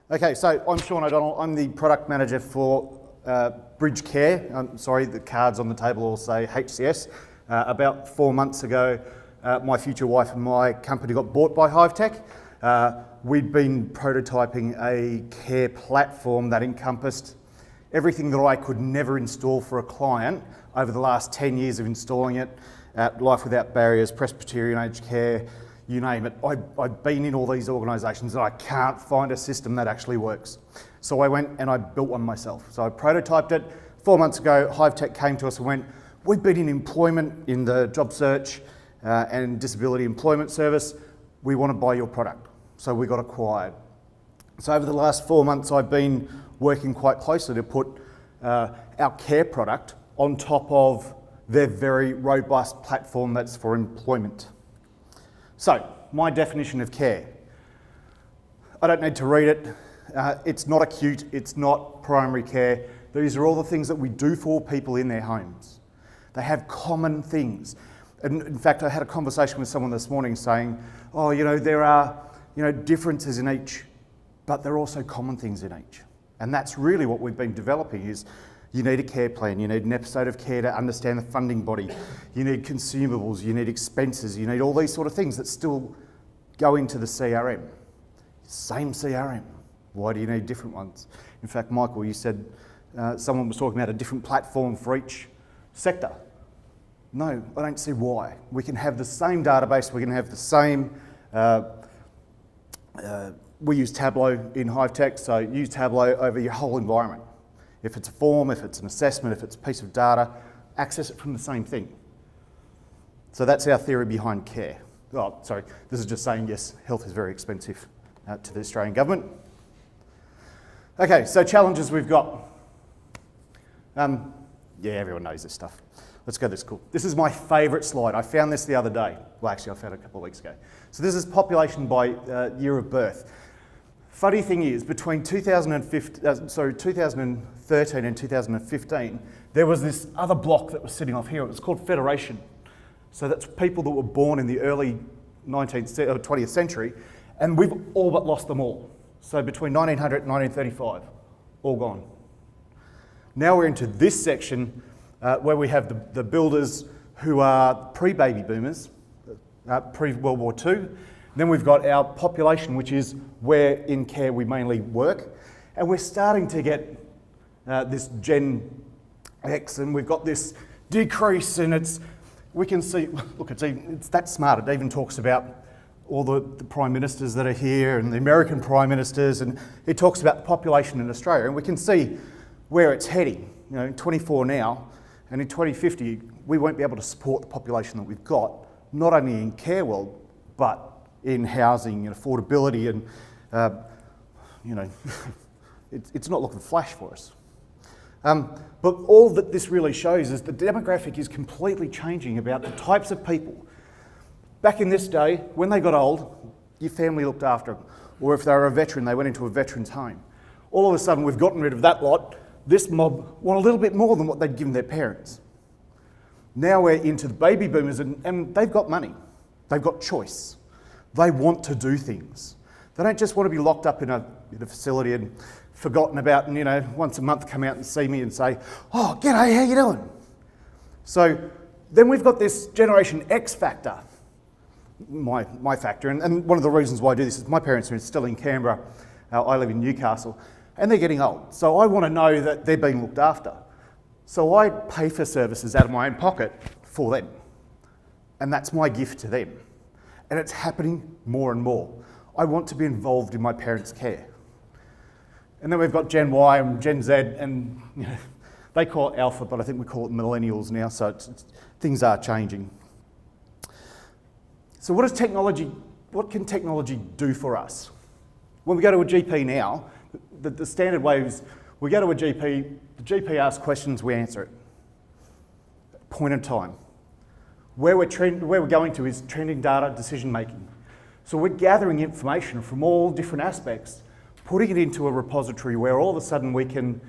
Okay, so I'm Sean O'Donnell. I'm the product manager for Bridge Care. The cards on the table all say HCS. About 4 months ago, my future wife and my company got bought by Hivetec. We'd been prototyping a care platform that encompassed everything that I could never install for a client over the last 10 years of installing it at Life Without Barriers, Presbyterian Aged Care, you name it. I've been in all these organisations and I can't find a system that actually works. So I went and I built one myself. So I prototyped it. 4 months ago, Hivetec came to us and went, we've been in employment in the job search and disability employment service. We want to buy your product. So we got acquired. So over the last 4 months, I've been working quite closely to put our care product on top of their very robust platform that's for employment. So, my definition of care. I don't need to read it. It's not acute, it's not primary care. These are all the things that we do for people in their homes. They have common things. And in fact, I had a conversation with someone this morning saying, oh, there are, differences in each, but there are also common things in each. And that's really what we've been developing is, you need a care plan, you need an episode of care to understand the funding body, you need consumables, you need expenses, you need all these sort of things that still go into the CRM. Same CRM. Why do you need different ones? In fact, Michael, you said someone was talking about a different platform for each sector. No, I don't see why. We can have the same database, we can have the same, we use Tableau in Hivetec, so use Tableau over your whole environment. If it's a form, if it's an assessment, if it's a piece of data, access it from the same thing. So that's our theory behind care. Oh, sorry, this is just saying, yes, health is very expensive to the Australian government. Okay, so challenges we've got. Yeah, everyone knows this stuff. Let's go this cool. This is my favourite slide. I found this the other day. Well, actually, I found it a couple of weeks ago. So this is population by year of birth. Funny thing is, between 2013 and 2015, there was this other block that was sitting off here. It was called Federation. So that's people that were born in the early 20th century, and we've all but lost them all. So between 1900 and 1935, all gone. Now we're into this section where we have the builders who are pre-baby boomers, pre-World War II. Then we've got our population, which is where in care we mainly work. And we're starting to get this Gen X, and we've got this decrease, and we can see, look, it's that smart. It even talks about all the prime ministers that are here and the American prime ministers, and it talks about the population in Australia. And we can see where it's heading. 24 now, and in 2050, we won't be able to support the population that we've got, not only in care world, but in housing and affordability, and it's not looking flash for us. But all that this really shows is the demographic is completely changing about the types of people. Back in this day, when they got old, your family looked after them, or if they were a veteran, they went into a veteran's home. All of a sudden, we've gotten rid of that lot. This mob want a little bit more than what they'd given their parents. Now we're into the baby boomers, and they've got money. They've got choice. They want to do things. They don't just want to be locked up in a facility and forgotten about, and once a month come out and see me and say, oh, g'day, how you doing? So then we've got this Generation X factor, my factor, and one of the reasons why I do this is my parents are still in Canberra. I live in Newcastle, and they're getting old. So I want to know that they're being looked after. So I pay for services out of my own pocket for them. And that's my gift to them. And it's happening more and more. I want to be involved in my parents' care. And then we've got Gen Y and Gen Z, and they call it Alpha, but I think we call it Millennials now, so things are changing. So what can technology do for us? When we go to a GP now, the standard way is we go to a GP, the GP asks questions, we answer it. Point in time. Where we're going to is trending data decision making. So we're gathering information from all different aspects, putting it into a repository where all of a sudden we can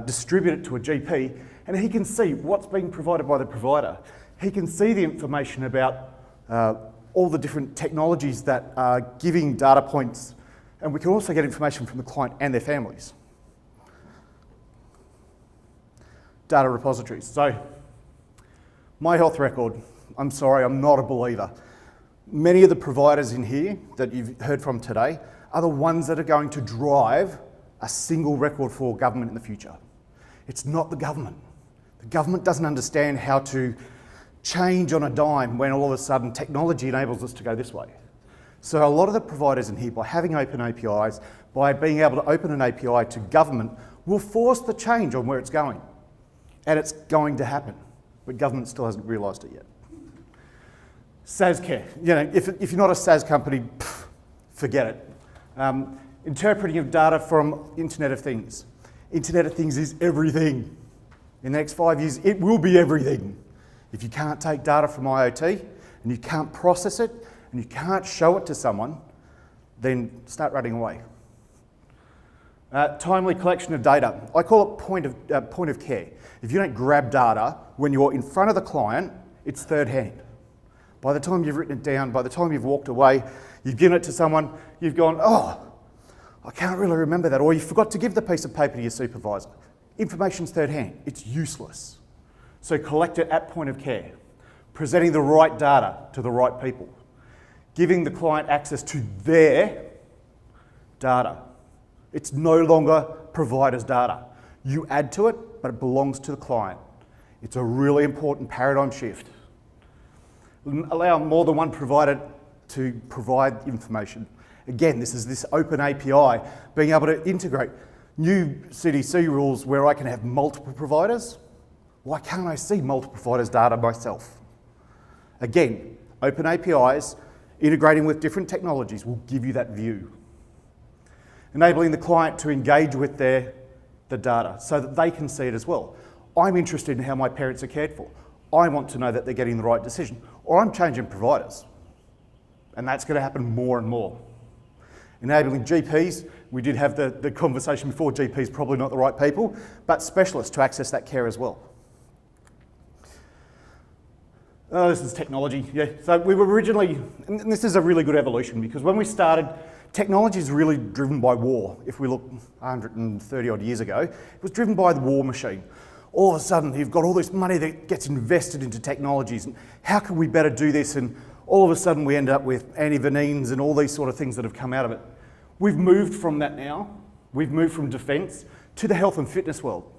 distribute it to a GP, and he can see what's being provided by the provider. He can see the information about all the different technologies that are giving data points And we can also get information from the client and their families. Data repositories. So, my health record, I'm sorry, I'm not a believer. Many of the providers in here that you've heard from today are the ones that are going to drive a single record for government in the future. It's not the government. The government doesn't understand how to change on a dime when all of a sudden technology enables us to go this way. So a lot of the providers in here, by having open APIs, by being able to open an API to government, will force the change on where it's going. And it's going to happen, but government still hasn't realised it yet. SaaS care. You know, if you're not a SaaS company, forget it. Interpreting of data from Internet of Things. Internet of Things is everything. In the next 5 years, it will be everything. If you can't take data from IoT and you can't process it and you can't show it to someone, then start running away. Timely collection of data. I call it point of care. If you don't grab data when you're in front of the client, it's third hand. By the time you've written it down, by the time you've walked away, you've given it to someone, you've gone, oh, I can't really remember that, or you forgot to give the piece of paper to your supervisor. Information's third hand. It's useless. So collect it at point of care. Presenting the right data to the right people. Giving the client access to their data. It's no longer provider's data. You add to it, but it belongs to the client. It's a really important paradigm shift. Allow more than one provider to provide information. Again, this is this open API, being able to integrate new CDC rules where I can have multiple providers. Why can't I see multiple providers' data myself? Again, open APIs, integrating with different technologies will give you that view. Enabling the client to engage with the data so that they can see it as well. I'm interested in how my parents are cared for. I want to know that they're getting the right decision. Or I'm changing providers. And that's going to happen more and more. Enabling GPs, we did have the conversation before, GPs probably not the right people, but specialists to access that care as well. Oh, this is technology, yeah. So we were originally, and this is a really good evolution because when we started, technology is really driven by war. If we look 130 odd years ago, it was driven by the war machine. All of a sudden, you've got all this money that gets invested into technologies, and how can we better do this? And all of a sudden, we end up with antivenines and all these sort of things that have come out of it. We've moved from that now. We've moved from defence to the health and fitness world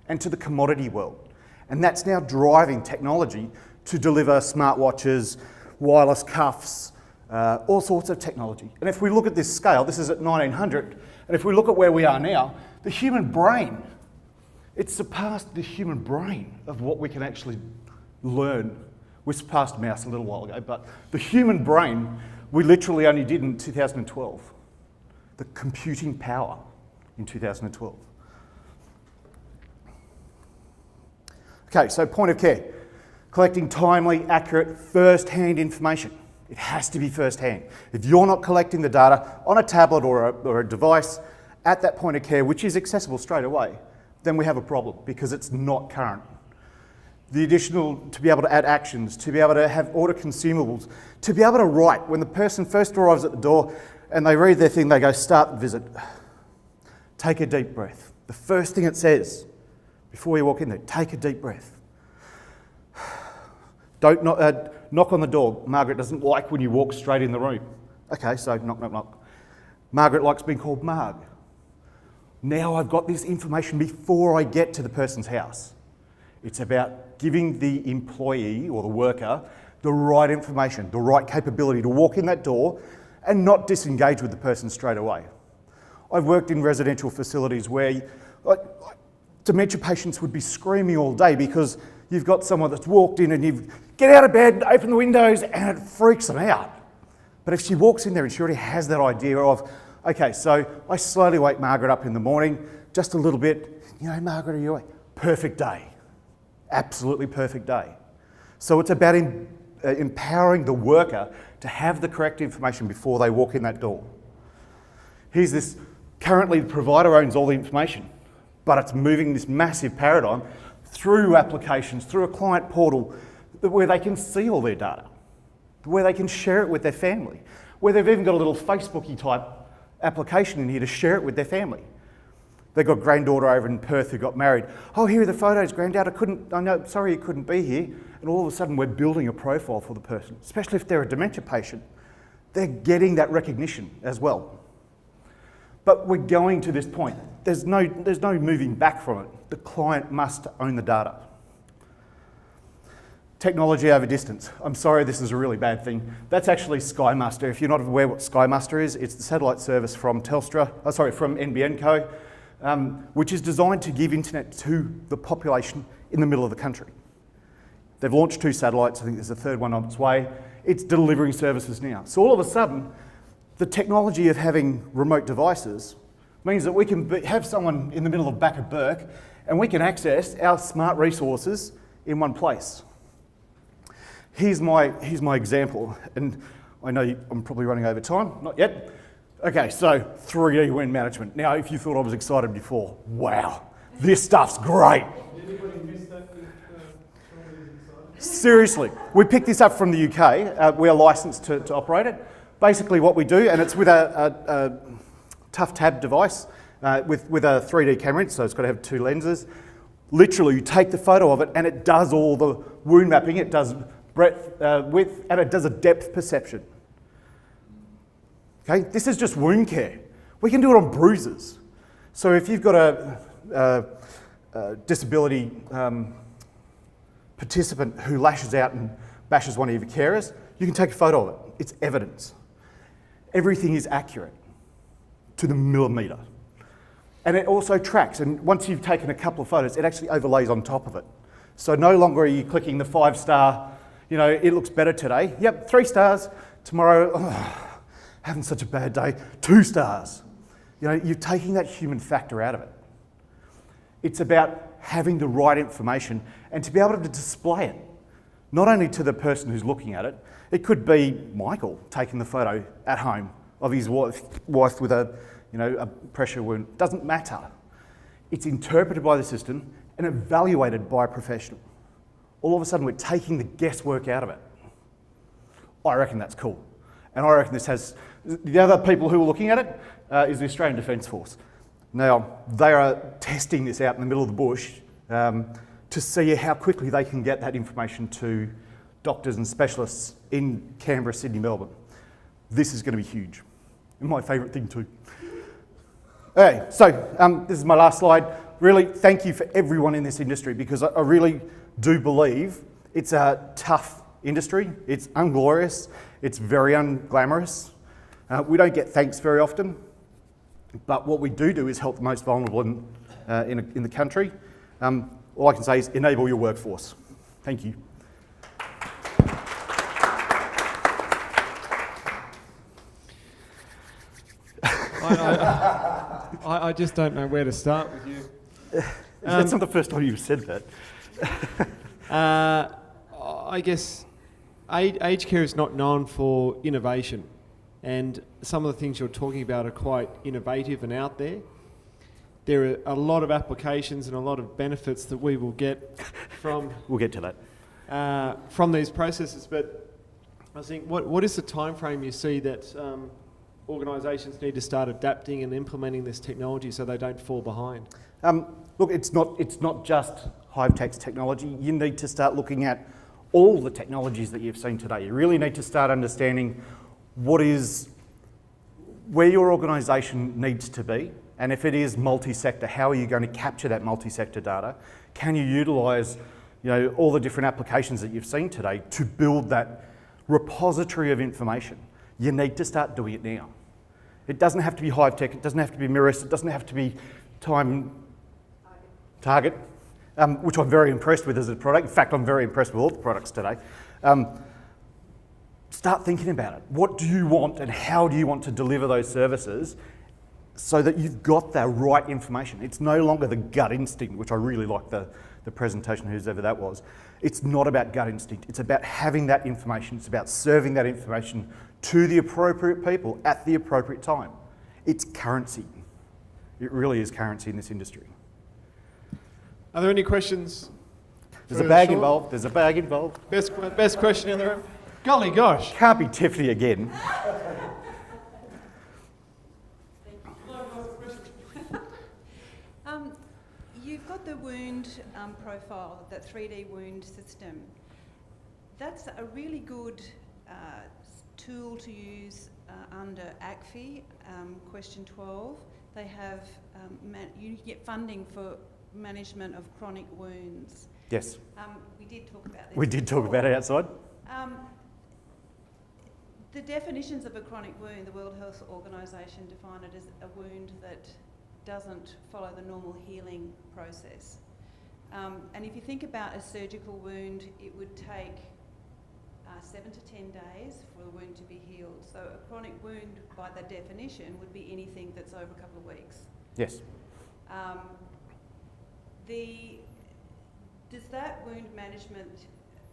and to the commodity world. And that's now driving technology to deliver smartwatches, wireless cuffs, all sorts of technology. And if we look at this scale, this is at 1900, and if we look at where we are now, the human brain, it's surpassed the human brain of what we can actually learn. We surpassed mouse a little while ago, but the human brain, we literally only did in 2012. The computing power in 2012. Okay, so point of care. Collecting timely, accurate, first-hand information. It has to be first-hand. If you're not collecting the data on a tablet or a device at that point of care, which is accessible straight away, then we have a problem because it's not current. The additional, to be able to add actions, to be able to have order consumables, to be able to write. When the person first arrives at the door and they read their thing, they go, start the visit. Take a deep breath. The first thing it says before you walk in there, take a deep breath. Don't knock on the door. Margaret doesn't like when you walk straight in the room. Okay, so knock, knock, knock. Margaret likes being called Marg. Now I've got this information before I get to the person's house. It's about giving the employee or the worker the right information, the right capability to walk in that door and not disengage with the person straight away. I've worked in residential facilities where dementia patients would be screaming all day because you've got someone that's walked in and you get out of bed, open the windows, and it freaks them out. But if she walks in there and she already has that idea of, okay, so I slowly wake Margaret up in the morning, just a little bit, you know, Margaret, are you awake? Perfect day. Absolutely perfect day. So it's about empowering the worker to have the correct information before they walk in that door. Here's this, currently the provider owns all the information, but it's moving this massive paradigm through applications, through a client portal, where they can see all their data, where they can share it with their family, where they've even got a little Facebooky type application in here to share it with their family. They've got a granddaughter over in Perth who got married. Oh, here are the photos, Granddad. Sorry you couldn't be here. And all of a sudden we're building a profile for the person, especially if they're a dementia patient. They're getting that recognition as well. But we're going to this point. There's no moving back from it. The client must own the data. Technology over distance. I'm sorry, this is a really bad thing. That's actually SkyMaster. If you're not aware what SkyMaster is, it's the satellite service from from NBN Co, which is designed to give internet to the population in the middle of the country. They've launched 2 satellites. I think there's a 3rd one on its way. It's delivering services now. So all of a sudden, the technology of having remote devices means that we can have someone in the middle of back of Burke and we can access our smart resources in one place. Here's my example, and I know I'm probably running over time, not yet. Okay, so 3D wind management. Now, if you thought I was excited before, wow, this stuff's great. Did anybody miss that? Seriously, we picked this up from the UK. We are licensed to operate it. Basically what we do, and it's with a tough tab device with a 3D camera, so it's got to have 2 lenses. Literally, you take the photo of it and it does all the wound mapping, it does breadth, width, and it does a depth perception. Okay, this is just wound care. We can do it on bruises. So if you've got a disability participant who lashes out and bashes one of your carers, you can take a photo of it. It's evidence. Everything is accurate to the millimetre. And it also tracks, and once you've taken a couple of photos, it actually overlays on top of it. So no longer are you clicking the 5-star, it looks better today. Yep, 3 stars. Tomorrow, having such a bad day, 2 stars. You're taking that human factor out of it. It's about having the right information and to be able to display it, not only to the person who's looking at it. It could be Michael taking the photo at home of his wife with a pressure wound. Doesn't matter. It's interpreted by the system and evaluated by a professional. All of a sudden, we're taking the guesswork out of it. I reckon that's cool. And I reckon this has... The other people who are looking at it is the Australian Defence Force. Now, they are testing this out in the middle of the bush to see how quickly they can get that information to doctors and specialists in Canberra, Sydney, Melbourne. This is going to be huge. And my favourite thing too. Okay, so this is my last slide. Really, thank you for everyone in this industry, because I really do believe it's a tough industry. It's unglorious. It's very unglamorous. We don't get thanks very often, but what we do is help the most vulnerable in the country. All I can say is enable your workforce. Thank you. I just don't know where to start with you. That's not the first time you've said that. I guess aged care is not known for innovation, and some of the things you're talking about are quite innovative and out there. There are a lot of applications and a lot of benefits that we will get from... We'll get to that. From these processes, but I was thinking, what is the time frame you see that organisations need to start adapting and implementing this technology so they don't fall behind? Look, it's not just Hivetec's technology. You need to start looking at all the technologies that you've seen today. You really need to start understanding where your organisation needs to be, and if it is multi-sector, how are you going to capture that multi-sector data? Can you utilise all the different applications that you've seen today to build that repository of information? You need to start doing it now. It doesn't have to be Hivetec, it doesn't have to be Mirrors, it doesn't have to be Target, which I'm very impressed with as a product. In fact, I'm very impressed with all the products today. Start thinking about it. What do you want and how do you want to deliver those services so that you've got the right information? It's no longer the gut instinct, which I really like the presentation, whoever that was. It's not about gut instinct. It's about having that information. It's about serving that information to the appropriate people at the appropriate time. It's currency. It really is currency in this industry. Are there any questions? There's a bag involved. There's a bag involved. Best question in the room. Golly gosh. Can't be Tiffany again. got the wound profile, that 3D wound system. That's a really good tool to use under ACFI, question 12. They have, you get funding for management of chronic wounds. Yes. We did talk about this. We did talk about it outside. The definitions of a chronic wound, the World Health Organisation define it as a wound that doesn't follow the normal healing process. And if you think about a surgical wound, it would take 7 to 10 days for the wound to be healed. So a chronic wound, by that definition, would be anything that's over a couple of weeks. Yes. Does that wound management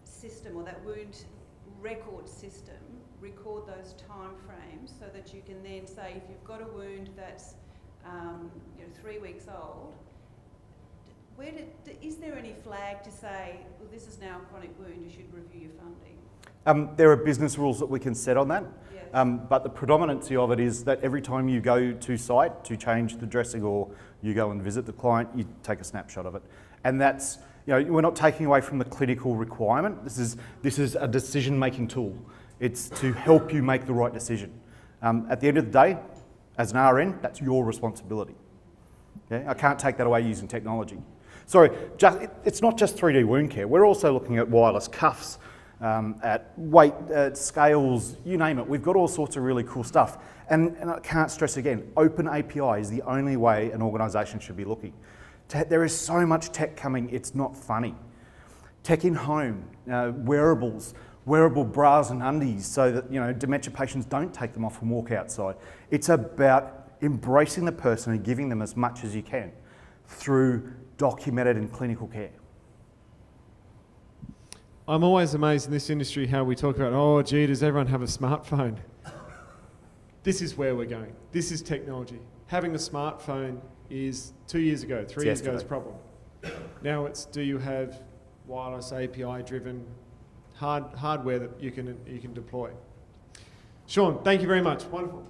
system or that wound record system record those time frames so that you can then say if you've got a wound that's 3 weeks old, is there any flag to say, well, this is now a chronic wound, you should review your funding? There are business rules that we can set on that, Yes. but the predominancy of it is that every time you go to site to change the dressing or you go and visit the client, you take a snapshot of it. And that's, we're not taking away from the clinical requirement. This is a decision-making tool. It's to help you make the right decision. At the end of the day, as an RN, that's your responsibility. Okay? I can't take that away using technology. Sorry, it's not just 3D wound care. We're also looking at wireless cuffs, at weight scales, you name it. We've got all sorts of really cool stuff. And I can't stress again, open API is the only way an organisation should be looking. There is so much tech coming, it's not funny. Tech in home, wearables, wearable bras and undies so that dementia patients don't take them off and walk outside. It's about embracing the person and giving them as much as you can through documented and clinical care. I'm always amazed in this industry how we talk about, oh gee, does everyone have a smartphone? This is where we're going. This is technology. Having a smartphone is 2 years ago, 3 years ago's problem. Now it's, do you have wireless API driven hardware that you can deploy? Sean, thank you very much. Wonderful.